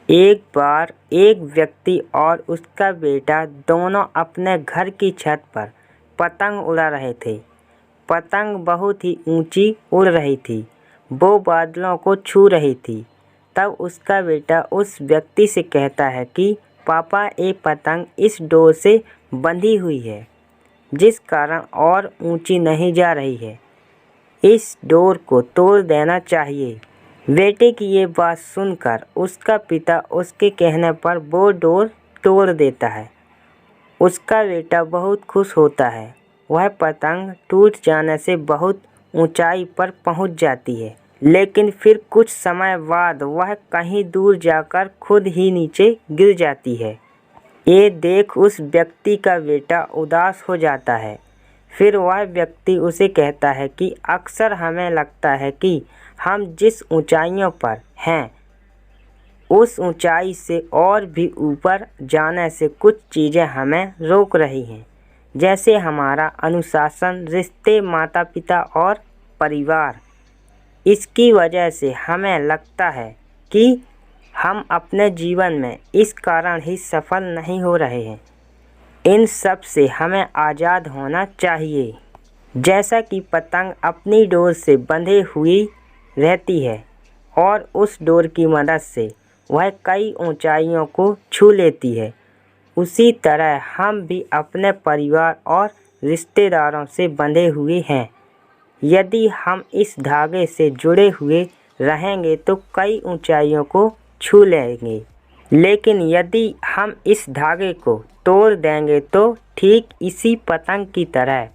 एक बार एक व्यक्ति और उसका बेटा दोनों अपने घर की छत पर पतंग उड़ा रहे थे। पतंग बहुत ही ऊंची उड़ रही थी, वो बादलों को छू रही थी। तब उसका बेटा उस व्यक्ति से कहता है कि पापा, ये पतंग इस डोर से बंधी हुई है, जिस कारण और ऊंची नहीं जा रही है। इस डोर को तोड़ देना चाहिए। बेटे की ये बात सुनकर उसका पिता उसके कहने पर वो डोर तोड़ देता है। उसका बेटा बहुत खुश होता है। वह पतंग टूट जाने से बहुत ऊंचाई पर पहुंच जाती है, लेकिन फिर कुछ समय बाद वह कहीं दूर जाकर खुद ही नीचे गिर जाती है। ये देख उस व्यक्ति का बेटा उदास हो जाता है। फिर वह व्यक्ति उसे कहता है कि अक्सर हमें लगता है कि हम जिस ऊंचाइयों पर हैं, उस ऊंचाई से और भी ऊपर जाने से कुछ चीज़ें हमें रोक रही हैं, जैसे हमारा अनुशासन, रिश्ते, माता पिता और परिवार। इसकी वजह से हमें लगता है कि हम अपने जीवन में इस कारण ही सफल नहीं हो रहे हैं। इन सब से हमें आज़ाद होना चाहिए। जैसा कि पतंग अपनी डोर से बंधे हुई रहती है और उस डोर की मदद से वह कई ऊंचाइयों को छू लेती है, उसी तरह हम भी अपने परिवार और रिश्तेदारों से बंधे हुए हैं। यदि हम इस धागे से जुड़े हुए रहेंगे तो कई ऊंचाइयों को छू लेंगे, लेकिन यदि हम इस धागे को तोड़ देंगे तो ठीक इसी पतंग की तरह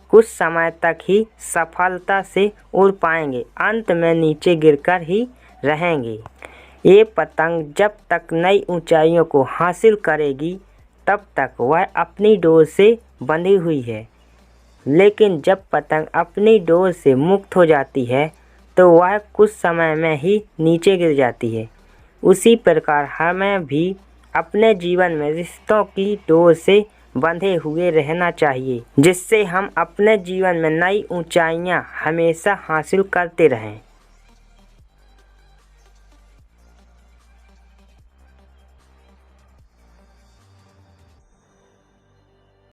कुछ समय तक ही सफलता से उड़ पाएंगे, अंत में नीचे गिरकर ही रहेंगे। ये पतंग जब तक नई ऊंचाइयों को हासिल करेगी तब तक वह अपनी डोर से बंधी हुई है, लेकिन जब पतंग अपनी डोर से मुक्त हो जाती है तो वह कुछ समय में ही नीचे गिर जाती है। उसी प्रकार हमें भी अपने जीवन में रिश्तों की डोर से बंधे हुए रहना चाहिए, जिससे हम अपने जीवन में नई ऊंचाइयां हमेशा हासिल करते रहें।